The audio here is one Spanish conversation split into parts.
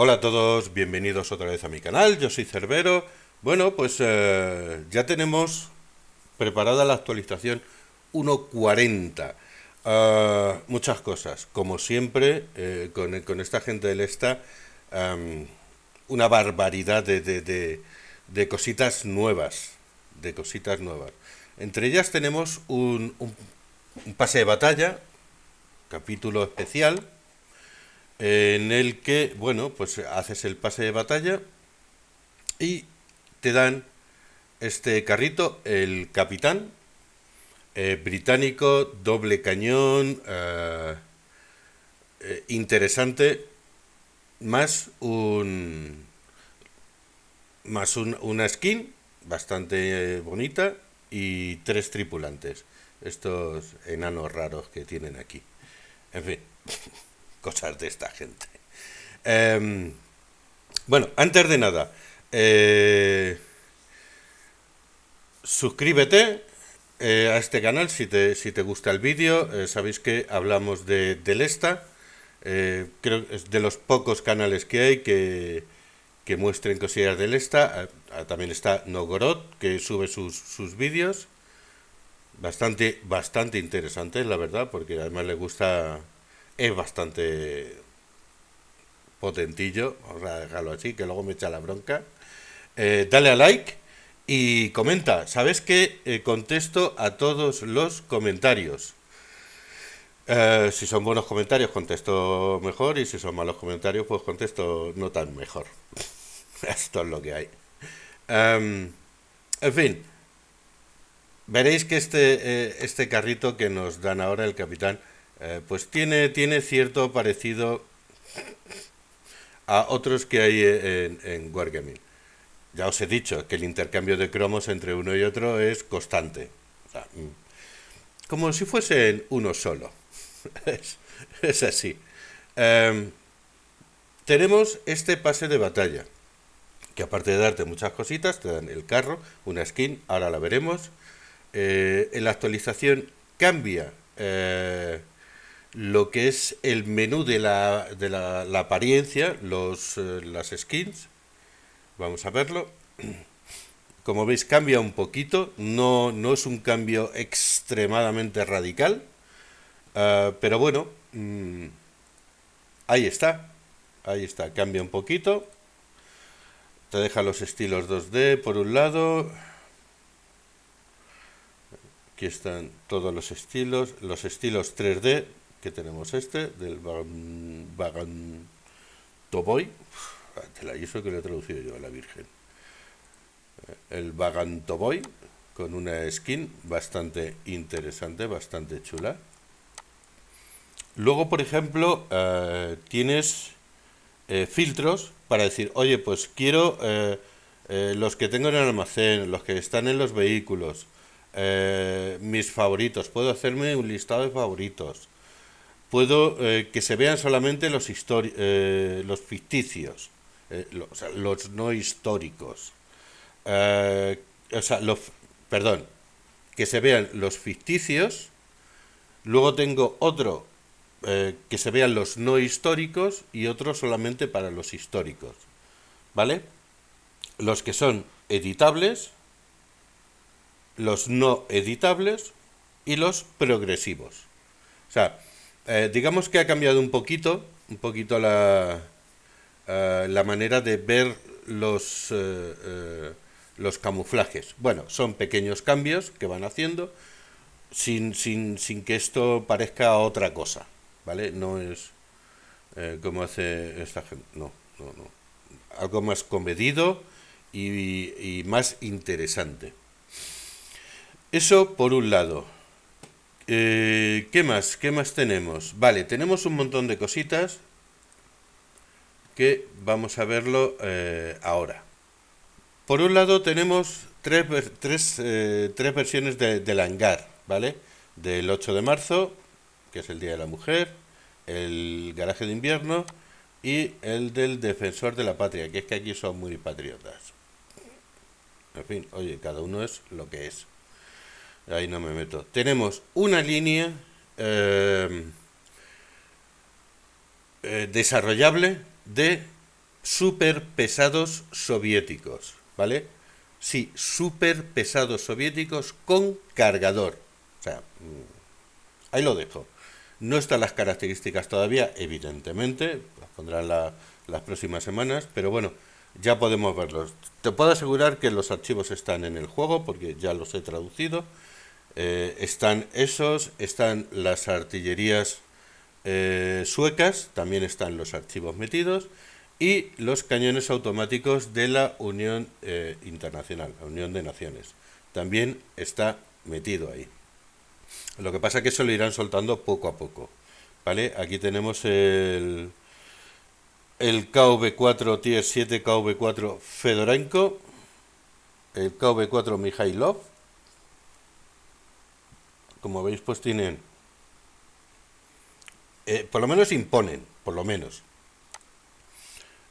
Hola a todos, bienvenidos otra vez a mi canal, yo soy Cerbero. Bueno, pues ya tenemos preparada la actualización 1.40. Muchas cosas, como siempre, con esta gente del ESTA, am, una barbaridad de cositas nuevas, de cositas nuevas. Entre ellas tenemos un pase de batalla, capítulo especial, en el que, bueno, pues haces el pase de batalla y te dan este carrito, el Capitán, británico, doble cañón, interesante, más una skin bastante bonita y tres tripulantes, estos enanos raros que tienen aquí. En fin, cosas de esta gente. Eh, bueno, antes de nada, eh, suscríbete a este canal si te gusta el vídeo. Sabéis que hablamos del ESTA. Creo que es de los pocos canales que hay que muestren cosillas del ESTA. También está Nogorod, que sube sus vídeos. Bastante interesantes, la verdad, porque además le gusta. Es bastante potentillo, vamos a dejarlo así, que luego me echa la bronca. Dale a like y comenta. Sabes que contesto a todos los comentarios. Si son buenos comentarios, contesto mejor. Y si son malos comentarios, pues contesto no tan mejor. Esto es lo que hay. En fin, veréis que este carrito que nos dan ahora el capitán, pues tiene cierto parecido a otros que hay en Wargaming. Ya os he dicho que el intercambio de cromos entre uno y otro es constante. O sea, como si fuesen uno solo. es, es así. Eh, tenemos este pase de batalla, que aparte de darte muchas cositas, te dan el carro, una skin, ahora la veremos. En la actualización cambia lo que es el menú de la apariencia, las skins. Vamos a verlo. Como veis cambia un poquito, no es un cambio extremadamente radical, pero bueno, ahí está, ahí está, cambia un poquito, te deja los estilos 2D por un lado, aquí están todos los estilos 3D, que tenemos del Vagan Toboy, y eso que lo he traducido yo a la Virgen, el Vagantoboy, con una skin bastante interesante, bastante chula. Luego, por ejemplo, tienes filtros para decir, oye, pues quiero los que tengo en el almacén, los que están en los vehículos, mis favoritos. Puedo hacerme un listado de favoritos. Puedo que se vean solamente los ficticios, o sea, los no históricos. Eh, o sea, perdón, que se vean los ficticios. Luego tengo otro que se vean los no históricos y otro solamente para los históricos. ¿Vale? Los que son editables, los no editables y los progresivos. O sea, digamos que ha cambiado un poquito la manera de ver los camuflajes. Bueno, son pequeños cambios que van haciendo sin que esto parezca otra cosa, ¿vale? No es como hace esta gente, no. Algo más comedido y más interesante. Eso por un lado. ¿Qué más? ¿Qué más tenemos? Vale, tenemos un montón de cositas que vamos a verlo ahora. Por un lado tenemos tres versiones del hangar, ¿vale? Del 8 de marzo, que es el Día de la Mujer, el garaje de invierno y el del defensor de la patria, que es que aquí son muy patriotas. En fin, oye, cada uno es lo que es. Ahí no me meto. Tenemos una línea desarrollable de super pesados soviéticos, ¿vale? Sí, super pesados soviéticos con cargador. O sea, ahí lo dejo. No están las características todavía, evidentemente, las pondrán las próximas semanas, pero bueno, ya podemos verlos. Te puedo asegurar que los archivos están en el juego, porque ya los he traducido. Están esos, están las artillerías suecas, también están los archivos metidos, y los cañones automáticos de la Unión Internacional, la Unión de Naciones. También está metido ahí. Lo que pasa es que eso lo irán soltando poco a poco. ¿Vale? Aquí tenemos el KV-4 Tier 7 KV-4 Fedorenko, el KV-4 Mikhailov. Como veis, pues tienen, por lo menos imponen, por lo menos.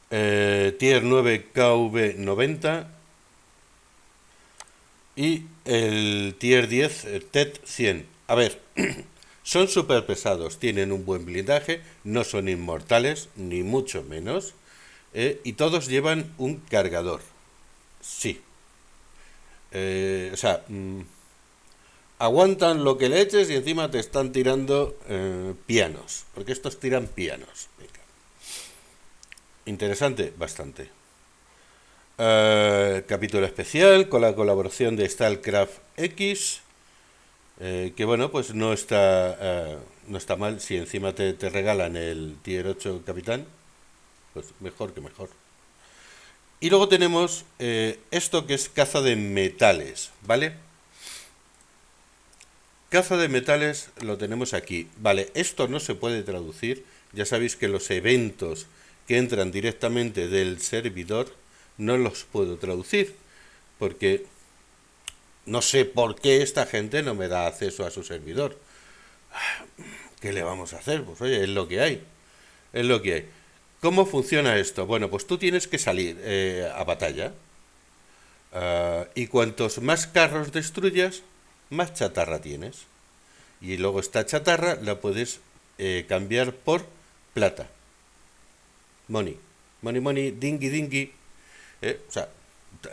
Tier 9 KV-90 y el Tier 10 TET 100. A ver, son súper pesados, tienen un buen blindaje, no son inmortales, ni mucho menos, y todos llevan un cargador. Sí. O sea, aguantan lo que le eches y encima te están tirando pianos, porque estos tiran pianos. Venga. Interesante, bastante. Capítulo especial con la colaboración de StarCraft X, que bueno, pues no está mal. Si encima te regalan el Tier 8 Capitán, pues mejor que mejor. Y luego tenemos esto que es caza de metales, ¿vale? Caza de metales lo tenemos aquí. Vale, esto no se puede traducir. Ya sabéis que los eventos que entran directamente del servidor no los puedo traducir, porque no sé por qué esta gente no me da acceso a su servidor. ¿Qué le vamos a hacer? Pues oye, es lo que hay. Es lo que hay. ¿Cómo funciona esto? Bueno, pues tú tienes que salir a batalla. Y cuantos más carros destruyas, más chatarra tienes. Y luego esta chatarra la puedes cambiar por plata. Money. Money, money, dingy, dingy. O sea,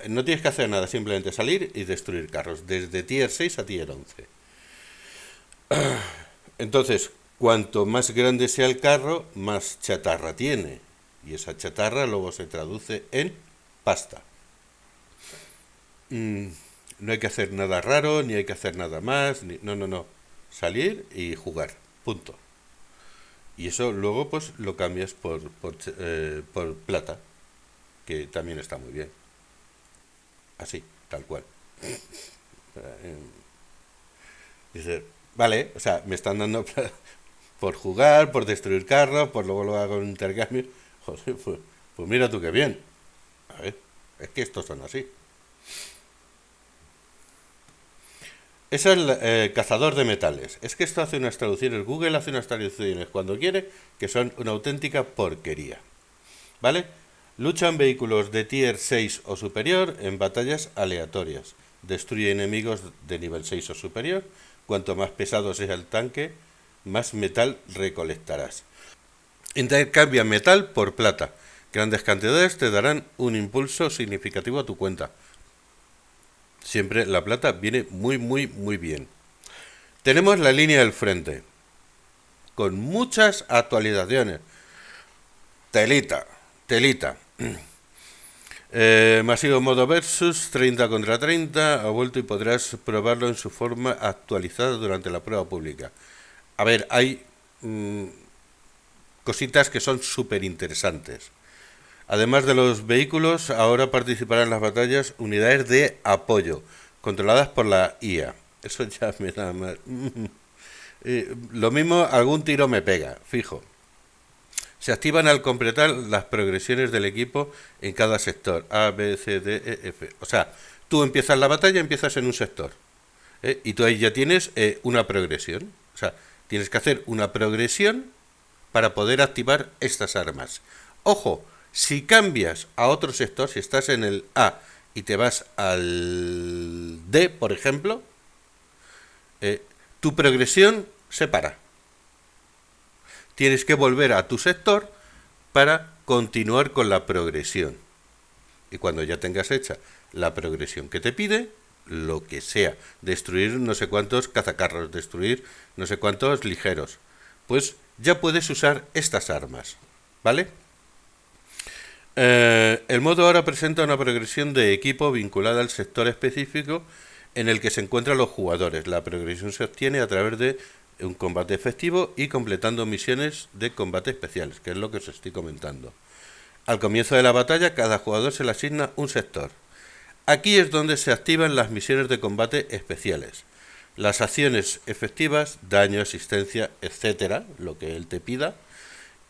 no tienes que hacer nada, simplemente salir y destruir carros, desde Tier 6 a Tier 11. Entonces, cuanto más grande sea el carro, más chatarra tiene. Y esa chatarra luego se traduce en pasta. No hay que hacer nada raro, ni hay que hacer nada más. No, no, no. Salir y jugar. Punto. Y eso luego pues lo cambias por plata, que también está muy bien. Así, tal cual. Dice, vale, o sea, me están dando por jugar, por destruir carros, por luego lo hago en intercambio. Joder, pues mira tú qué bien. A ver, es que estos son así. Es el cazador de metales. Es que esto hace unas traducciones, Google hace unas traducciones cuando quiere, que son una auténtica porquería. ¿Vale? Luchan vehículos de tier 6 o superior en batallas aleatorias. Destruye enemigos de nivel 6 o superior. Cuanto más pesado sea el tanque, más metal recolectarás. Intercambia metal por plata. Grandes cantidades te darán un impulso significativo a tu cuenta. Siempre la plata viene muy, muy, muy bien. Tenemos la línea del frente, con muchas actualizaciones. Telita, telita. Masivo modo versus, 30 contra 30, ha vuelto y podrás probarlo en su forma actualizada durante la prueba pública. A ver, hay cositas que son súper interesantes. Además de los vehículos, ahora participarán en las batallas unidades de apoyo, controladas por la IA. Eso ya me da más. Lo mismo, algún tiro me pega, fijo. Se activan al completar las progresiones del equipo en cada sector. A, B, C, D, E, F. O sea, tú empiezas la batalla, empiezas en un sector. Y tú ahí ya tienes una progresión. O sea, tienes que hacer una progresión para poder activar estas armas. Ojo, si cambias a otro sector, si estás en el A y te vas al D, por ejemplo, tu progresión se para. Tienes que volver a tu sector para continuar con la progresión. Y cuando ya tengas hecha la progresión que te pide, lo que sea, destruir no sé cuántos cazacarros, destruir no sé cuántos ligeros, pues ya puedes usar estas armas, ¿vale? El modo ahora presenta una progresión de equipo vinculada al sector específico en el que se encuentran los jugadores. La progresión se obtiene a través de un combate efectivo y completando misiones de combate especiales, que es lo que os estoy comentando. Al comienzo de la batalla, cada jugador se le asigna un sector. Aquí es donde se activan las misiones de combate especiales. Las acciones efectivas, daño, asistencia, etcétera, lo que él te pida,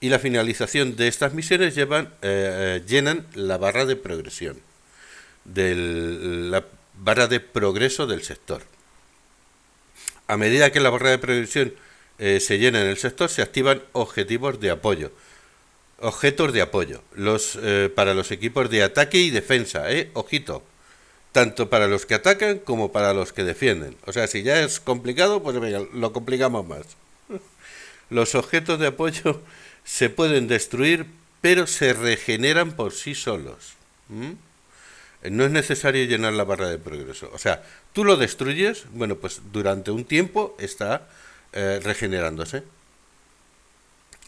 y la finalización de estas misiones llenan la barra de progresión, la barra de progreso del sector. A medida que la barra de progresión se llena en el sector, se activan objetivos de apoyo. Objetos de apoyo, para los equipos de ataque y defensa, ojito, tanto para los que atacan como para los que defienden. O sea, si ya es complicado, pues venga, lo complicamos más. Los objetos de apoyo se pueden destruir, pero se regeneran por sí solos. No es necesario llenar la barra de progreso. O sea, tú lo destruyes, bueno, pues durante un tiempo está regenerándose.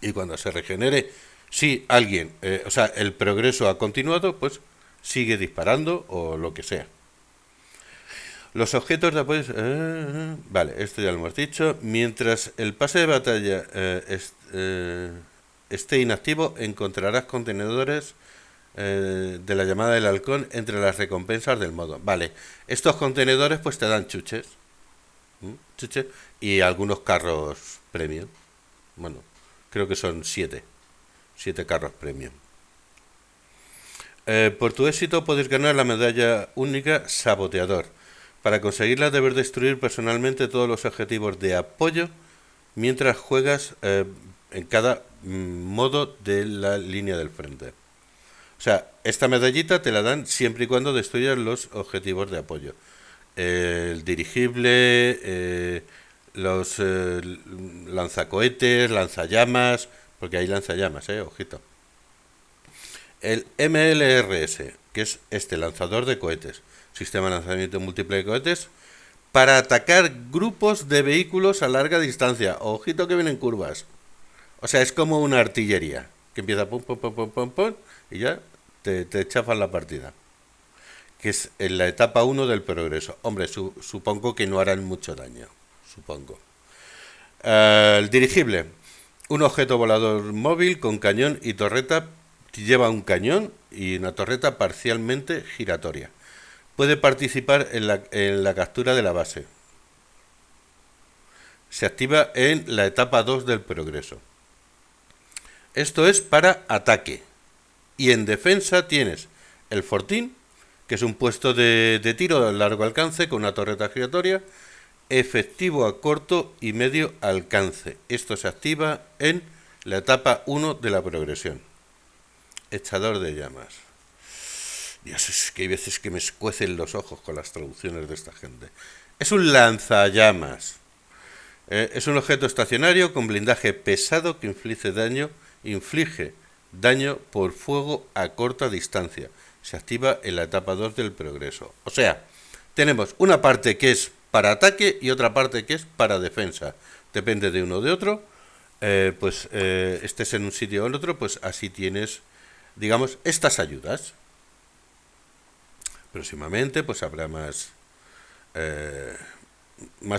Y cuando se regenere, si alguien, o sea, el progreso ha continuado, pues sigue disparando o lo que sea. Los objetos de apoyo... vale, esto ya lo hemos dicho. Mientras el pase de batalla esté inactivo, encontrarás contenedores de la llamada del halcón entre las recompensas del modo. Vale, estos contenedores pues te dan chuches. Chuches y algunos carros premium. Bueno, creo que son 7 carros premium. Por tu éxito puedes ganar la medalla única Saboteador. Para conseguirla debes destruir personalmente todos los objetivos de apoyo mientras juegas en cada modo de la línea del frente. O sea, esta medallita te la dan siempre y cuando destruyas los objetivos de apoyo. El dirigible, los lanzacohetes, lanzallamas, porque hay lanzallamas, ojito. El MLRS, que es este lanzador de cohetes, sistema de lanzamiento múltiple de cohetes, para atacar grupos de vehículos a larga distancia. Ojito que vienen curvas. O sea, es como una artillería, que empieza pum, pum, pum, pum, pum, pum, y ya te chafan la partida. Que es en la etapa 1 del progreso. Hombre, supongo que no harán mucho daño. Supongo. El dirigible. Un objeto volador móvil con cañón y torreta. Lleva un cañón y una torreta parcialmente giratoria. Puede participar en la captura de la base. Se activa en la etapa 2 del progreso. Esto es para ataque. Y en defensa tienes el fortín, que es un puesto de tiro a largo alcance con una torreta giratoria, efectivo a corto y medio alcance. Esto se activa en la etapa 1 de la progresión. Echador de llamas. Dios, es que hay veces que me escuecen los ojos con las traducciones de esta gente. Es un lanzallamas. Es un objeto estacionario con blindaje pesado que inflige daño por fuego a corta distancia. Se activa en la etapa 2 del progreso. O sea, tenemos una parte que es para ataque y otra parte que es para defensa. Depende de uno o de otro. Estés en un sitio o en otro, pues así tienes, digamos, estas ayudas. Próximamente pues habrá más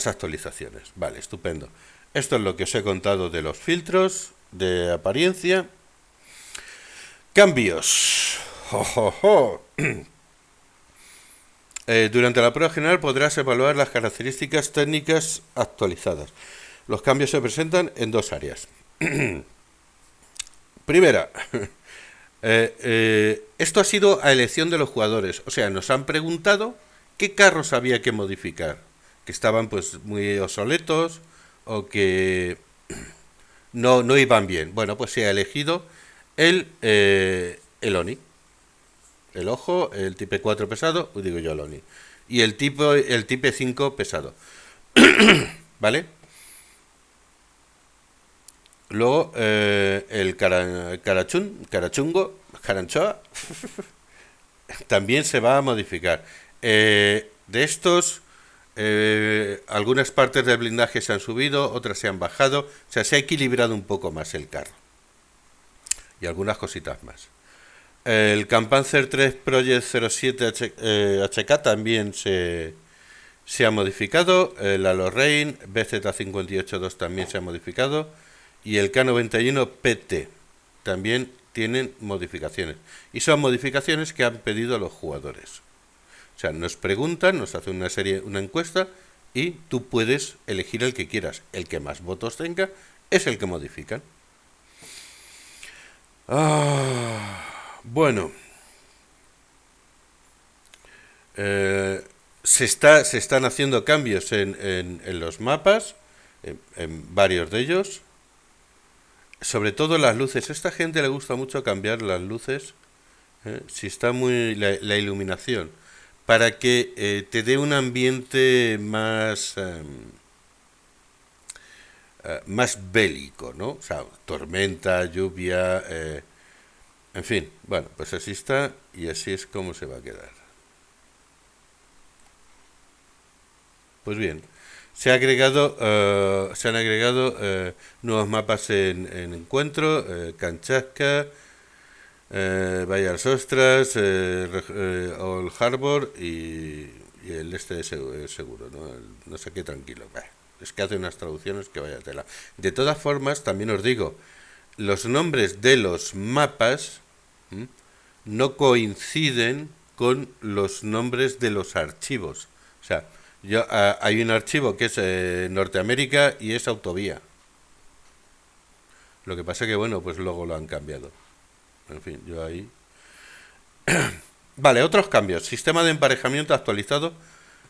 actualizaciones. Vale, estupendo. Esto es lo que os he contado de los filtros de apariencia. Cambios. Durante la prueba general podrás evaluar las características técnicas actualizadas. Los cambios se presentan en dos áreas. Primera, esto ha sido a elección de los jugadores. O sea, nos han preguntado qué carros había que modificar, que estaban pues muy obsoletos o que no iban bien. Bueno, pues se ha elegido el ONI, el ojo, el Type 4 pesado, digo yo el ONI, y el Type 5 pesado. ¿Vale? Luego, el carachungo, caranchoa, también se va a modificar. De estos, algunas partes del blindaje se han subido, otras se han bajado, o sea, se ha equilibrado un poco más el carro. Y algunas cositas más. El Campanzer 3 Project 07 HK también se ha modificado. La Lorraine BZ582 también se ha modificado. Y el K91 PT también tienen modificaciones. Y son modificaciones que han pedido los jugadores. O sea, nos preguntan, nos hacen una encuesta y tú puedes elegir el que quieras. El que más votos tenga es el que modifican. Bueno, se están haciendo cambios en los mapas, en varios de ellos. Sobre todo las luces. A esta gente le gusta mucho cambiar las luces. Si está muy la iluminación. Para que te dé un ambiente más bélico, ¿no? O sea, tormenta, lluvia, en fin. Bueno, pues así está y así es como se va a quedar. Pues bien, se han agregado nuevos mapas en Encuentro, Kanchaska, Bahía Ostras, Old Harbor y el este de seguro, ¿no? No sé qué tranquilo. Bah, es que hace unas traducciones que vaya tela. De todas formas, también os digo, los nombres de los mapas no coinciden con los nombres de los archivos. O sea, hay un archivo que es Norteamérica y es autovía. Lo que pasa que, bueno, pues luego lo han cambiado. En fin, yo ahí... Vale, otros cambios. Sistema de emparejamiento actualizado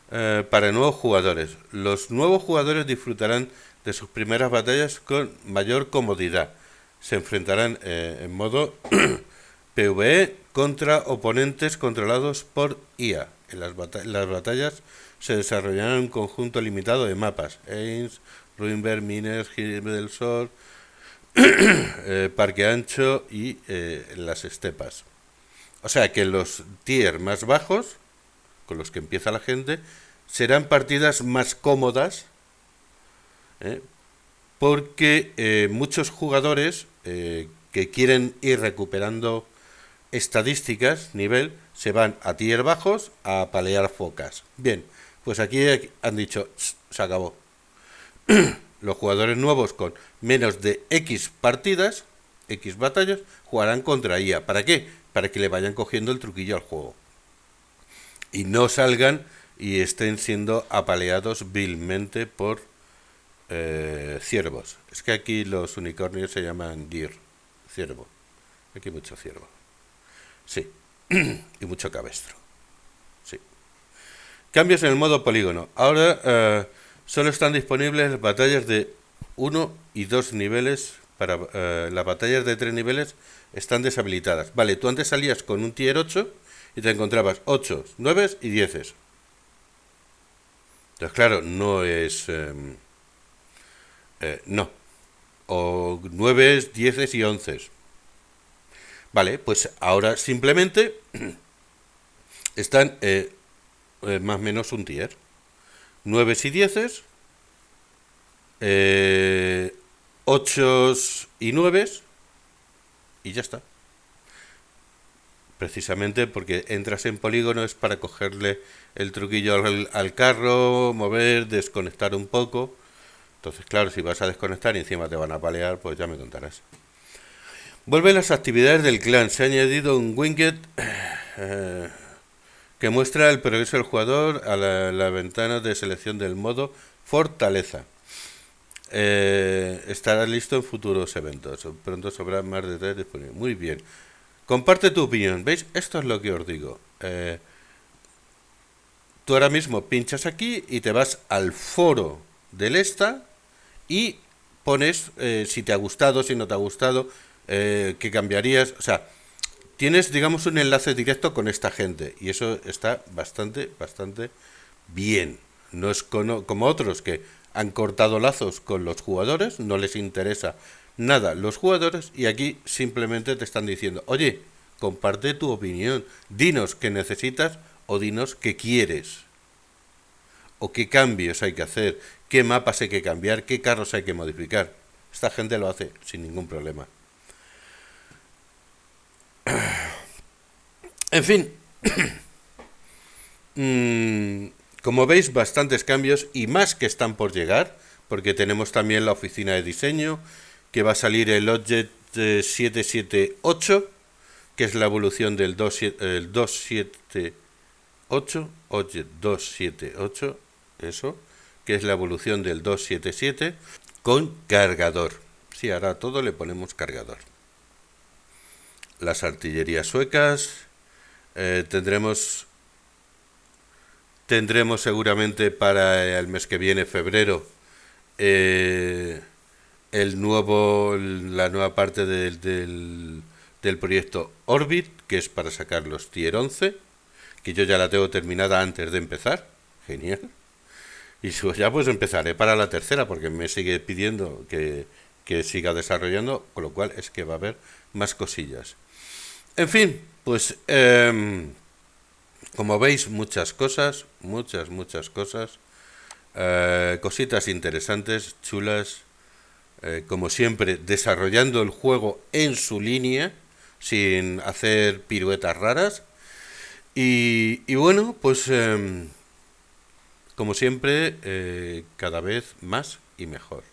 para nuevos jugadores. Los nuevos jugadores disfrutarán de sus primeras batallas con mayor comodidad. Se enfrentarán en modo PvE contra oponentes controlados por IA. Las batallas se desarrollarán en un conjunto limitado de mapas. Ains, Ruinberg, Miners, Gil del Sol, Parque Ancho y las estepas. O sea que los tier más bajos, con los que empieza la gente, serán partidas más cómodas, ¿eh? Porque muchos jugadores que quieren ir recuperando estadísticas, nivel, se van a tier bajos a palear focas. Bien, pues aquí han dicho, se acabó. Los jugadores nuevos con menos de X partidas, X batallas, jugarán contra IA. ¿Para qué? Para que le vayan cogiendo el truquillo al juego. Y no salgan y estén siendo apaleados vilmente por ciervos. Es que aquí los unicornios se llaman deer, ciervo. Aquí hay mucho ciervo. Sí. Y mucho cabestro. Sí. Cambios en el modo polígono. Ahora solo están disponibles batallas de 1 y 2 niveles. Para las batallas de 3 niveles están deshabilitadas. Vale, tú antes salías con un tier 8 y te encontrabas 8, 9 y 10. Entonces, claro, no es... no. O 9, 10 y 11. Vale, pues ahora simplemente están más o menos un tier. 9 y 10, 8 y 9 y ya está. Precisamente porque entras en polígono es para cogerle el truquillo al carro, mover, desconectar un poco. Entonces, claro, si vas a desconectar y encima te van a palear, pues ya me contarás. Vuelven las actividades del clan. Se ha añadido un widget que muestra el progreso del jugador a la ventana de selección del modo Fortaleza. Estará listo en futuros eventos. Pronto sabrá más detalles disponibles. Muy bien. Comparte tu opinión. ¿Veis? Esto es lo que os digo. Tú ahora mismo pinchas aquí y te vas al foro del esta y pones si te ha gustado, si no te ha gustado, qué cambiarías. O sea, tienes, digamos, un enlace directo con esta gente y eso está bastante, bastante bien. No es como otros que han cortado lazos con los jugadores, no les interesa nada los jugadores y aquí simplemente te están diciendo, oye, comparte tu opinión, dinos qué necesitas o dinos qué quieres o qué cambios hay que hacer, qué mapas hay que cambiar, qué carros hay que modificar. Esta gente lo hace sin ningún problema. En fin, como veis, bastantes cambios y más que están por llegar, porque tenemos también la oficina de diseño, que va a salir el Object 778, que es la evolución del 278, Object 278, eso, que es la evolución del 277, con cargador. Sí, ahora a todo le ponemos cargador. Las artillerías suecas, tendremos seguramente para el mes que viene, febrero, la nueva parte del proyecto Orbit, que es para sacar los Tier 11, que yo ya la tengo terminada antes de empezar. Genial. Y ya pues empezaré para la tercera, porque me sigue pidiendo que siga desarrollando, con lo cual es que va a haber más cosillas. En fin, pues como veis, muchas cosas, muchas cosas, cositas interesantes, chulas, como siempre, desarrollando el juego en su línea, sin hacer piruetas raras. Y bueno, pues como siempre, cada vez más y mejor.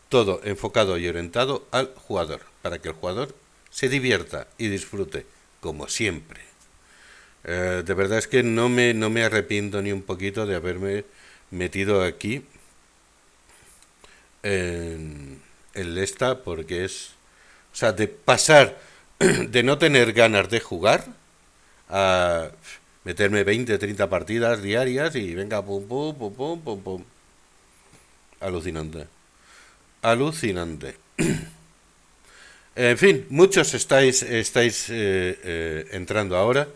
Todo enfocado y orientado al jugador, para que el jugador se divierta y disfrute, como siempre. De verdad es que no me arrepiento ni un poquito de haberme metido aquí en esta, porque es, o sea, de pasar de no tener ganas de jugar a meterme 20, 30 partidas diarias y venga, pum, pum, pum, pum, pum, pum. Alucinante. Alucinante. En fin, muchos estáis entrando ahora.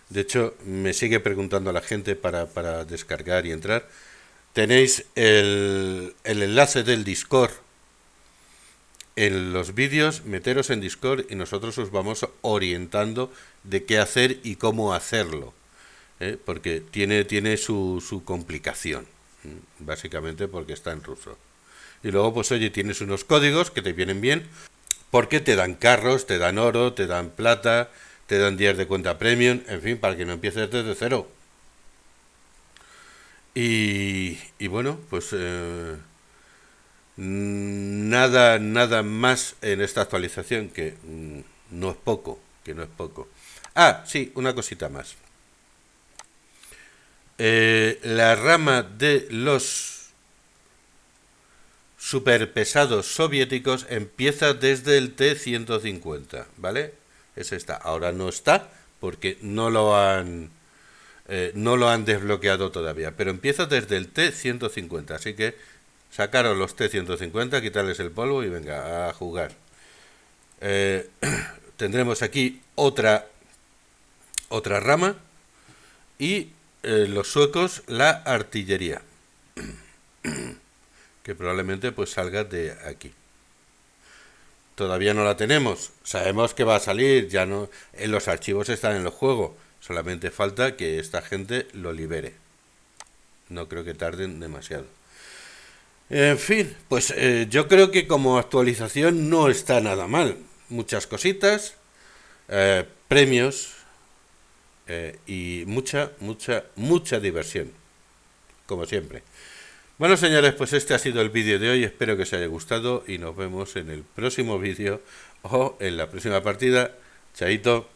De hecho, me sigue preguntando a la gente para descargar y entrar. Tenéis el enlace del Discord en los vídeos. Meteros en Discord y nosotros os vamos orientando de qué hacer y cómo hacerlo. Porque tiene su complicación. Básicamente porque está en ruso. Y luego, pues oye, tienes unos códigos que te vienen bien, porque te dan carros, te dan oro, te dan plata, te dan días de cuenta premium, en fin, para que no empieces desde cero. Y bueno, pues nada más en esta actualización, que no es poco, Ah, sí, una cosita más. La rama de los superpesados soviéticos empieza desde el T-150, ¿vale? Es esta. Ahora no está porque no lo han desbloqueado todavía, pero empieza desde el T-150, así que sacaros los T-150, quitarles el polvo y venga a jugar. Tendremos aquí otra rama y los suecos la artillería, que probablemente pues salga de aquí. Todavía no la tenemos, sabemos que va a salir, ya no, en los archivos están en el juego, solamente falta que esta gente lo libere. No creo que tarden demasiado. En fin, pues yo creo que como actualización no está nada mal. Muchas cositas, premios y mucha diversión, como siempre. Bueno, señores, pues este ha sido el vídeo de hoy, espero que os haya gustado y nos vemos en el próximo vídeo o en la próxima partida. Chaito.